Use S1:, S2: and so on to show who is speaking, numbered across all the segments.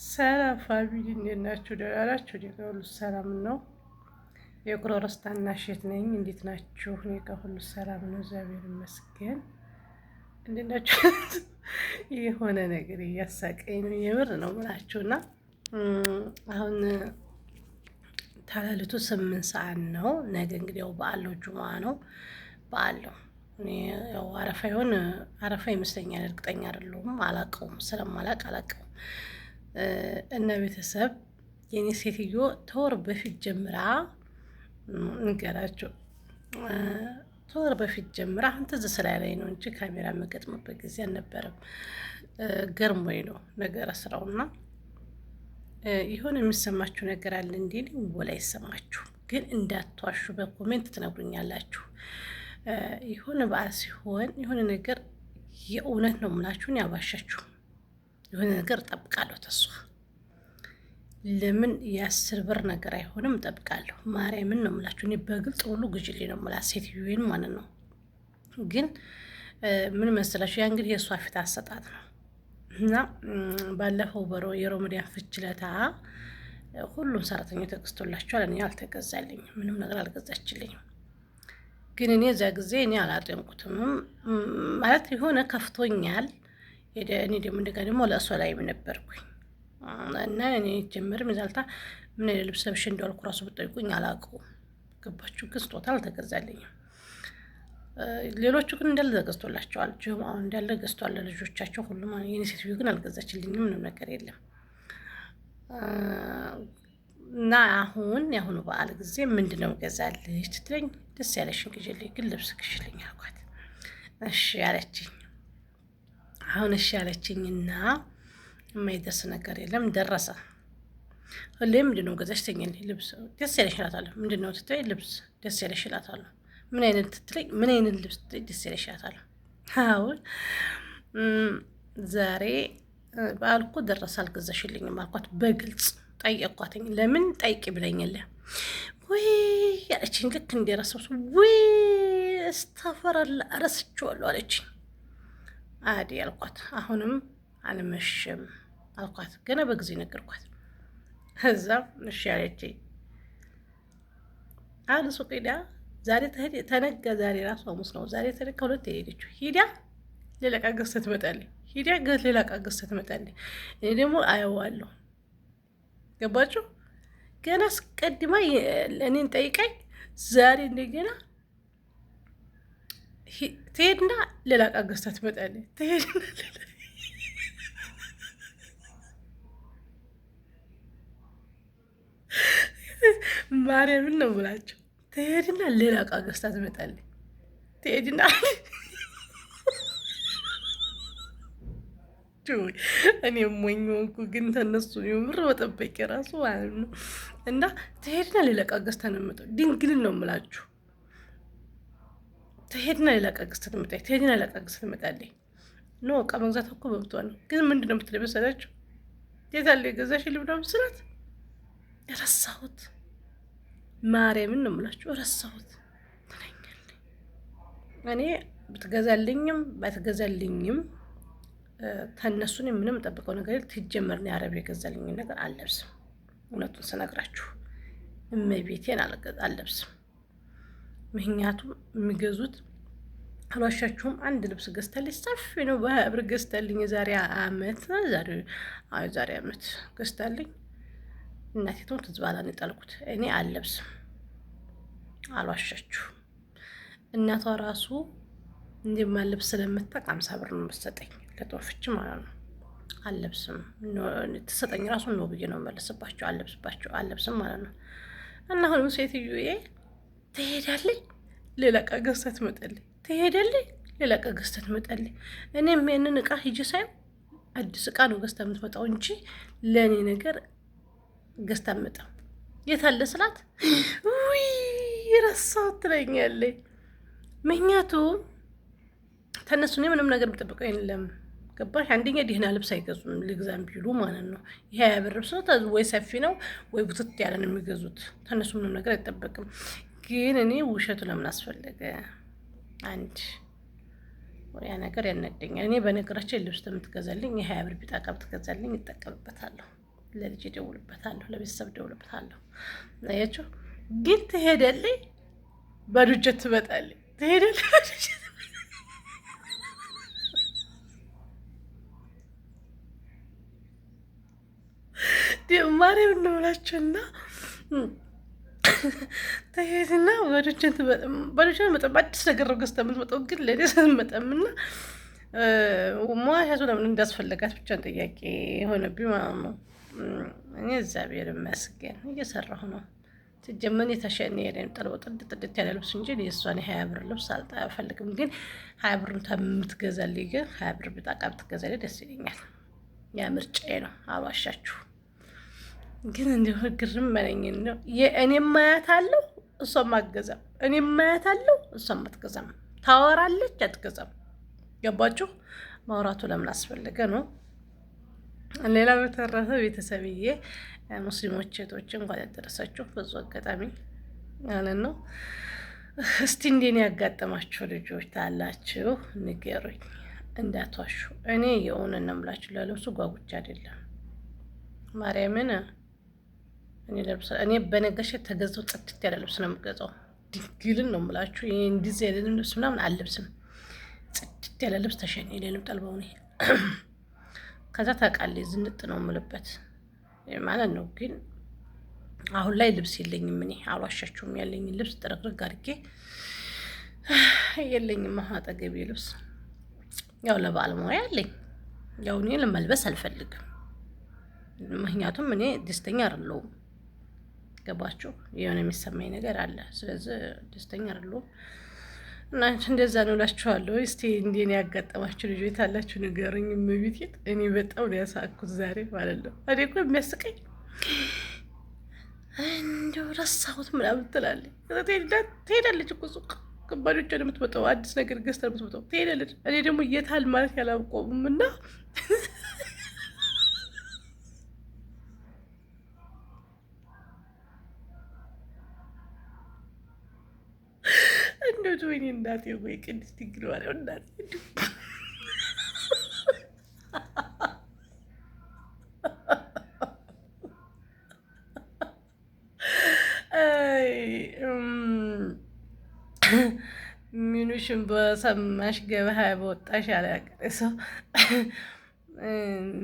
S1: ሰላም ፋሚሊ እንዴት ናችሁ? ደህና ናችሁ? እኔ ጋር ሁሉ ሰላም ነው። የቁሮሮስ ታናሽ እህት ነኝ። እንዴት ናችሁ? እኔ ጋር ሁሉ ሰላም ነው፣ እግዚአብሔር ይመስገን። እንዴት ናችሁ? የሆነ ነገር እያሳቀኝ ነው፣ የምር ነው የምላችሁና አሁን ታላልቱ 8 ሰዓት ነው። ነገ እንግዲህ ያው በዓል ነው፣ ጁማ ነው፣ በዓል ነው። እኔ ያው አረፋ ይመስለኛል፣ እርግጠኛ አይደለሁም፣ አላውቀውም፣ ስለማላውቅ አላውቀውም። እና ቤተሰብ የኔ ሴትዮ ተወር በፊት ጀምራ ንገራቸው ተወር በፊት ጀምራ አሁን ትዝ ስላለኝ ነው እንጂ ካሜራ የምገጥምበት ጊዜ አልነበረም። ገርሞኝ ነው ነገረ ስራውና የሆነ የሚሰማችሁ ነገር አለ እንዴ? ወላ ይሰማችሁ ግን እንዳትዋሹ፣ በኮሜንት ትነግሩኛላችሁ። የሆነ በዓል ሲሆን የሆነ ነገር የእውነት ነው የምላችሁን ያባሻችሁ የሆነ ነገር እጠብቃለሁ። ተሷ ለምን የ10 ብር ነገር አይሆንም? እጠብቃለሁ። ማርያምን ነው የምላችሁ። እኔ በግልጽ ሁሉ ግዢልኝ ነው የምላት ሴትዮን ማለት ነው። ግን ምን መሰላችሁ? ያ እንግዲህ የእሷ ፊት አሰጣት ነው። እና ባለፈው የሮመዳን ፍች ለታ ሁሉም ሰራተኞች ተገዝቶላቸዋል። እኔ አልተገዛልኝም፣ ምንም ነገር አልገዛችልኝም። ግን እኔ እዚያ ጊዜ እኔ አላጤንኩትም ማለት የሆነ ከፍቶኛል። እኔ ደግሞ እንደገና ደግሞ ለእሷ ላይ ነበርኩኝ እና እኔ ጀምርም ይዛልታ ምን አይነት ልብስ ለብሼ እንደዋልኩ እራሱ ብጠይቁኝ አላውቀውም። ገባችሁ? ግን ስጦታ አልተገዛልኝም። ሌሎቹ ግን እንዳለ ተገዝቶላቸዋል። ጀማው እንዳለ ገዝቷል ለልጆቻቸው ሁሉም። የኔ ሴትዮ ግን አልገዛችልኝም፣ ምንም ነገር የለም። እና አሁን የአሁኑ በዓል ጊዜ ምንድነው ገዛልሽ ስትለኝ ደስ ያለሽን ግዢልኝ፣ ግን ልብስ ግዢልኝ አልኳት። እሺ ያለችኝ አሁን እሺ ያለችኝና የማይደርስ ነገር የለም። ደረሰ። ሁሌም ምንድነው ገዛሽ ትለኛለች። ልብስ ደስ ያለሽ እላታለሁ። ምንድነው ትተይ ልብስ ደስ ያለሽ እላታለሁ። ምን አይነት ትትለኝ ምን አይነት ልብስ ደስ ያለሽ እላታለሁ። አሁን ዛሬ በዓል እኮ ደረሰ አልገዛሽልኝም አልኳት። በግልጽ ጠየቅኳትኝ። ለምን ጠይቂ ብለኛለ ወይ ያለችኝ። ልክ እንደረሰብሱ ወይ እስተፈራላ ረስቼዋለሁ አለችኝ። አዲ አልኳት። አሁንም አልመሸም አልኳት። ገና በጊዜ ነገርኳት። እዛም እሺ ያለችኝ አለ ሱቅ ሄዳ ዛሬ ተነጋ። ዛሬ ራሱ ሐሙስ ነው። ዛሬ ተነጋ 2 የሄደችው ሂዳ ሌላ ዕቃ ገዝታ ትመጣለች። ሂዳ ሌላ ዕቃ ገዝታ ትመጣለች። እኔ ደግሞ አየዋለሁ። ገባችሁ? ገና አስቀድማ እኔን ጠይቀኝ ዛሬ እንደገና ትሄድና ሌላ ዕቃ ገዝታ ትመጣለች። ትሄድና ማርያምን ነው የምላቸው። ትሄድና ሌላ ዕቃ ገዝታ ትመጣለች። ትሄድና እኔ ሞኝ ሆንኩ። ግን ተነሱ የምር መጠበቅ የራሱ ማለት ነው። እና ትሄድና ሌላ ዕቃ ገዝታ ነው የምመጣው። ድንግልን ነው የምላችሁ። ትሄድና ሌላ ዕቃ ገዝታ ትመጣለች። ትሄድና ሌላ ዕቃ ገዝታ ትመጣለች። ኖ ዕቃ መግዛት እኮ መብቷ ነው። ግን ምንድን ነው የምትለኝ መሰላችሁ? የት አለ የገዛሽ ልብዳም ስላት ረሳሁት። ማርያምን ነው የምላችሁ ረሳሁት ትለኛለች። እኔ ብትገዛልኝም ባትገዛልኝም ተነሱን ምንም ጠብቀው ነገር ትጀመር ነው። የአረብ የገዛልኝ ነገር አልለብስም። እውነቱን ስነግራችሁ እመቤቴን አልለብስም። ምክንያቱም የሚገዙት አልዋሻችሁም። አንድ ልብስ ገዝታልኝ ሰፊ ነው በብር ገዝታልኝ የዛሬ አመት ገዝታልኝ እናቴቱም ትዝባላን የጣልኩት እኔ አልለብስም። አልዋሻችሁ። እናቷ ራሱ እንደማልለብስ ስለምታውቅ 50 ብር ነው የምትሰጠኝ ለጦፍች ማለት ነው። አልለብስም። ትሰጠኝ ራሱ ነው ብዬ ነው መለስባቸው። አልለብስም ማለት ነው። እና አሁንም ሴትዮዬ ትሄዳለች፣ ሌላ ዕቃ ገዝታ ትመጣለች። ትሄዳለች፣ ሌላ ዕቃ ገዝታ ትመጣለች። እኔም ይሄንን ዕቃ ሂጂ ሳይሆን አዲስ ዕቃ ነው ገዝታ የምትመጣው እንጂ ለእኔ ነገር ገዝታ አትመጣም። የት አለ ስላት ውይ ረሳሁት ትለኛለች። ምክንያቱም ተነሱ እኔ ምንም ነገር የምጠብቀው የለም። ገባሽ? አንደኛ ደህና ልብስ አይገዙም ልግዛም ቢሉ ማለት ነው። ይሄ ያብር ልብስ ነው ወይ ሰፊ ነው ወይ ቡትት ያለ ነው የሚገዙት። ተነሱ ምንም ነገር አይጠበቅም። ግን እኔ ውሸቱ ለምን አስፈለገ? አንድ ያ ነገር ያነደኛል። እኔ በነገራችን ልብስ የምትገዛልኝ የ20 ብር ቢጣቃ ብትገዛልኝ ይጠቀምበታለሁ። ለልጅ እደውልበታለሁ፣ ለቤተሰብ እደውልበታለሁ። አያችሁ ግን ትሄዳለች፣ ባዶ እጄን ትመጣለች። ትሄዳለች ባዶ እጄን ማርያም ነው እላችሁና ተሄድና ባዶ እጄን መጣም አዲስ ነገር ነው ገዝታ የምትመጣው። ግን ለእኔ ስትመጣምና መዋሸቱ ለምን እንዳስፈለጋት ብቻ ጥያቄ የሆነብኝ ማለት ነው። እኔ እግዚአብሔር ይመስገን እየሰራሁ ነው። ሲጀመር የተሸነ የለም ጠልቦ ጥድት ያለ ልብስ እንጂ የእሷን 20 ብር ልብስ አልፈልግም። ግን 20 ብር የምትገዛልኝ ግን 20 ብር ብጣቃ ብትገዛልኝ ደስ ይለኛል። ያ ምርጫዬ ነው፣ አልዋሻችሁ። ግን እንዲሁ ግርም መለኝ ነው እኔም ማያት አለሁ እሷም አትገዛም፣ እኔም ማያት አለሁ እሷም አትገዛም። ታወራለች አትገዛም። ገባችሁ? ማውራቱ ለምን አስፈለገ ነው። ሌላ በተረፈ ቤተሰብዬ ሙስሊሞች እህቶች እንኳን ያደረሳችሁ በዙ አጋጣሚ ማለት ነው። እስቲ እንዴን ያጋጠማችሁ ልጆች ታላችሁ ንገሩኝ፣ እንዳትዋሹ። እኔ የእውነት ነው የምላችሁ፣ ለልብሱ ጓጉቻ አይደለም ማርያምን። እኔ በነገሽ ተገዛው ጽድት ያለ ልብስ ነው የምገዛው። ድንግልን ነው የምላችሁ። ይሄ እንደዚህ ያለ ልብስ ምናምን አልለብስም። ጽድት ያለ ልብስ ተሸኔ ሌንም ጠልበው ነው። ከዛ ታውቃለች ዝንጥ ነው የምልበት ማለት ነው። ግን አሁን ላይ ልብስ የለኝም። እኔ አልዋሻችሁም። ያለኝ ልብስ ጥርግርግ አድርጌ የለኝም። አጠገቤ ልብስ ያው ለበዓል ሞያ አለኝ። ያው እኔ ለመልበስ አልፈልግም፣ ምክንያቱም እኔ ደስተኛ አይደለሁም። ገባችሁ? የሆነ የሚሰማኝ ነገር አለ። ስለዚህ ደስተኛ አይደለሁም እና እንደዛ ነው እላችኋለሁ። እስቲ እንዴት ነው ያጋጠማችሁ ልጆች ታላችሁ ንገሩኝ። እመቤቴን እኔ በጣም ነው ያሳኩት ዛሬ ማለት ነው። እኔ እኮ የሚያስቀኝ እንደው ረሳሁት ምናምን ትላለች። ትሄዳለች እኮ ሱቅ ከባዶቿ ነው የምትመጣው። አዲስ ነገር ገዝታ ነው የምትመጣው። ትሄዳለች። እኔ ደግሞ የታል ማለት ያላቆሙም እና እንደው ወይኔ እናቴ ወይ ቅድስት ድንግል ማርያም እናቴ ሚኑሽን በሰማሽ ገበያ በወጣሽ ያላቀረ ሰው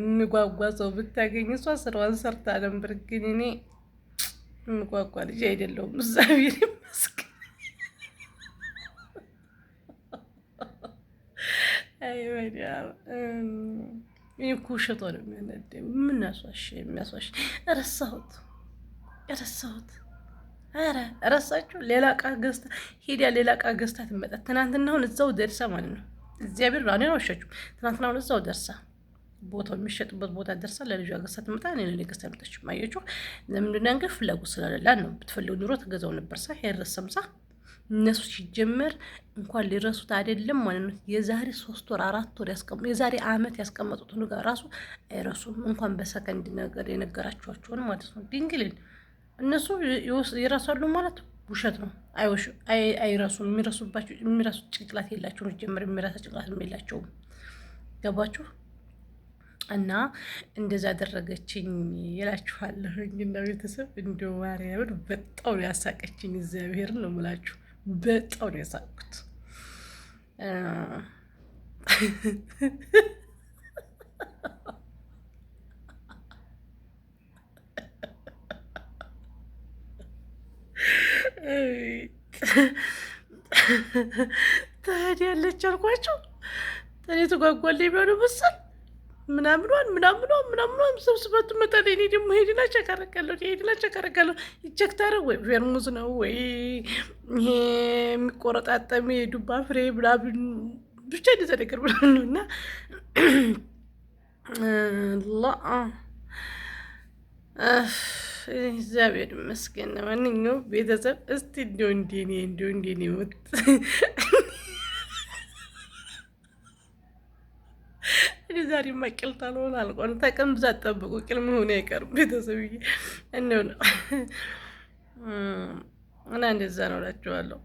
S1: የሚጓጓ ሰው ብታገኝ እሷ ስራዋን ሰርታ ነበር። ግን እኔ የሚጓጓ ልጅ አይደለሁም። እግዚአብሔር ይመስገን። ይህ እኮ ውሸቷ ነው የሚያናደኝ። ምን የሚያስዋሽ ረሳሁት። ኧረ ረሳችሁ። ሌላ ዕቃ ገዝታ ሄዳ ሌላ ዕቃ ገዝታ ትመጣ። ትናንትና አሁን እዛው ደርሳ ማለት ነው። እግዚአብሔር ነው አልዋሻችሁም። ትናንትና አሁን እዛው ደርሳ ቦታው የሚሸጥበት ቦታ ደርሳ ለልጇ ገዝታ ትመጣ። እኔ ለኔ ገዝታ መጣች። ማየችሁ ለምንድን ነው እንግዲህ ፍላጎት ስለሌላት ነው። ብትፈልጉ ኑሮ ትገዛው ነበር። ሳ አይረሳም። እነሱ ሲጀመር እንኳን ሊረሱት አይደለም ማለት ነው። የዛሬ 3 ወር 4 ወር የዛሬ ዓመት ያስቀመጡት ነገር ራሱ አይረሱም። እንኳን በሰከንድ ነገር የነገራችኋቸውን ማለት ነው። ድንግልን እነሱ ይረሳሉ ማለት ውሸት ነው። አይረሱም። የሚረሱት ጭንቅላት የላቸውም። ሲጀመር የሚረሳ ጭንቅላት የላቸውም። ገባችሁ? እና እንደዛ አደረገችኝ ይላችኋለሁ። እና ቤተሰብ እንደው ማርያምን በጣም ነው ያሳቀችኝ። እግዚአብሔርን ነው የምላችሁ፣ በጣም ነው ያሳቅኩት። ታዲያለች አልኳቸው። እኔ ተጓጓልኝ ቢሆን መሰል ምናምኗን ሰብስበት መጣል። እኔ ደግሞ ሄድና ቸካረቃለሁ ይቸክታረ ወይ ፌርሙዝ ነው ወይ ይሄ የሚቆረጣጠም የዱባ ፍሬ ምናምን ብቻ እንደዛ ነገር ብላ ነው። እና እግዚአብሔር ይመስገን። ማንኛውም ቤተሰብ እስቲ እንዲሁ እንዴኔ ሞት ዛሬ ማቅልታ ለሆነ አልቋል። ተቀም ብዛት ጠብቁ፣ ቅል መሆኑ አይቀርም። ቤተሰብዬ እንደው ነው እና እንደዛ ነው እላችኋለሁ።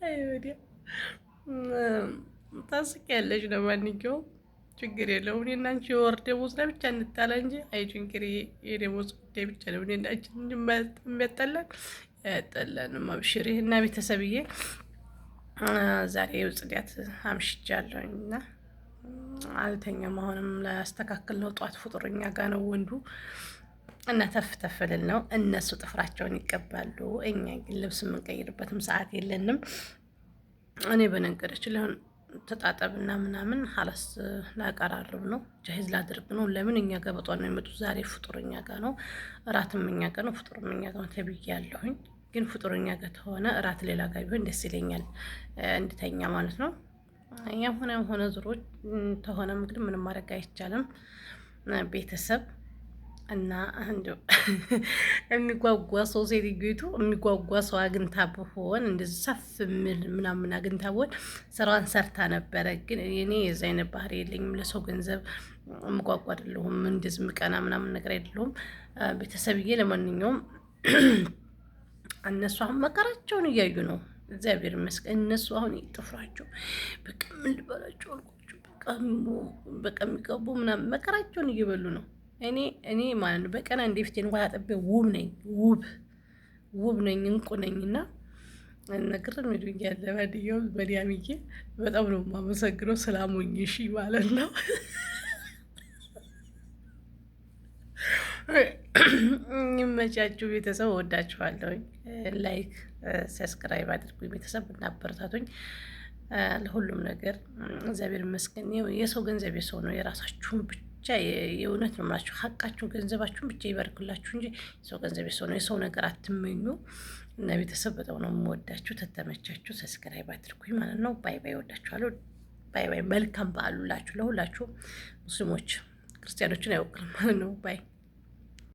S1: አይ ወዲያ ታስቂያለሽ። ለማንኛውም ችግር የለውም። እኔ እና አንቺ የወር ደመወዝ ላይ ብቻ እንጣላ እንጂ አይ ችግር የደመወዝ ጉዳይ ብቻ ነው እኔ እና አንቺ የሚያጠላን ያጠላንም። አብሽሪ እና ቤተሰብዬ ዛሬ ጽዳት አምሽቻለሁኝ እና አልተኛም። አሁንም ላያስተካክል ነው። ጧት ፍጡርኛ ጋ ነው ወንዱ እና ተፍ ተፍልል ነው። እነሱ ጥፍራቸውን ይቀባሉ፣ እኛ ግን ልብስ የምንቀይርበትም ሰዓት የለንም። እኔ በነገረች ሊሆን ተጣጠብና ምናምን ሀላስ ላቀራርብ ነው፣ ጃሂዝ ላድርግ ነው። ለምን እኛ ጋር በጧት ነው የመጡት። ዛሬ ፍጡር እኛ ጋር ነው፣ እራትም እኛ ጋር ነው፣ ፍጡርም እኛ ጋር ነው ተብያለሁኝ። ግን ፍጡር እኛ ጋር ተሆነ እራት ሌላ ጋር ቢሆን ደስ ይለኛል፣ እንድተኛ ማለት ነው። ያም ሆነ ዞሮ ተሆነም እንግዲህ ምንም ማድረግ አይቻልም ቤተሰብ እና እንዲሁ የሚጓጓ ሰው ሴትዮቱ የሚጓጓ ሰው አግኝታ ብሆን እንደዚህ ሰፍ የሚል ምናምን አግኝታ ብሆን ስራዋን ሰርታ ነበረ። ግን እኔ የዛ አይነት ባህሪ የለኝም። ለሰው ገንዘብ የምጓጓ አይደለሁም። እንደዚህ ምቀና ምናምን ነገር አይደለሁም ቤተሰብዬ። ለማንኛውም እነሱ አሁን መከራቸውን እያዩ ነው። እግዚአብሔር ይመስገን። እነሱ አሁን ጥፍራቸው በቃ ምን ልበላቸው አልኳቸው። በቃ የሚቀቡ ምናምን መከራቸውን እየበሉ ነው። እኔ ማለት ነው በቀን አንዴ ፊቴን እንኳን አጥቤ ውብ ነኝ እንቁ ነኝ። እና ነገር ምድኛ ለማንኛውም በዲያምዬ በጣም ነው የማመሰግነው ስላሞኝ እሺ ማለት ነው። ይመቻችሁ ቤተሰብ፣ ወዳችኋለሁኝ። ላይክ ሰብስክራይብ አድርጉኝ ቤተሰብ፣ እናበረታቱኝ ለሁሉም ነገር። እግዚአብሔር ይመስገን። የሰው ገንዘብ የሰው ነው፣ የራሳችሁን ብቻ የእውነት ነው የምላችሁ። ሀቃችሁን ገንዘባችሁን ብቻ ይበርክላችሁ እንጂ የሰው ገንዘብ የሰው ነው። የሰው ነገር አትመኙ። እና ቤተሰብ በጣም ነው የምወዳችሁ። ተተመቻችሁ ሰብስክራይብ አድርጉኝ ማለት ነው። ባይ ባይ፣ ወዳችኋለሁ። ባይ ባይ። መልካም በዓል ሁላችሁ ለሁላችሁ። ሙስሊሞች ክርስቲያኖችን አይወክልም ማለት ነው። ባይ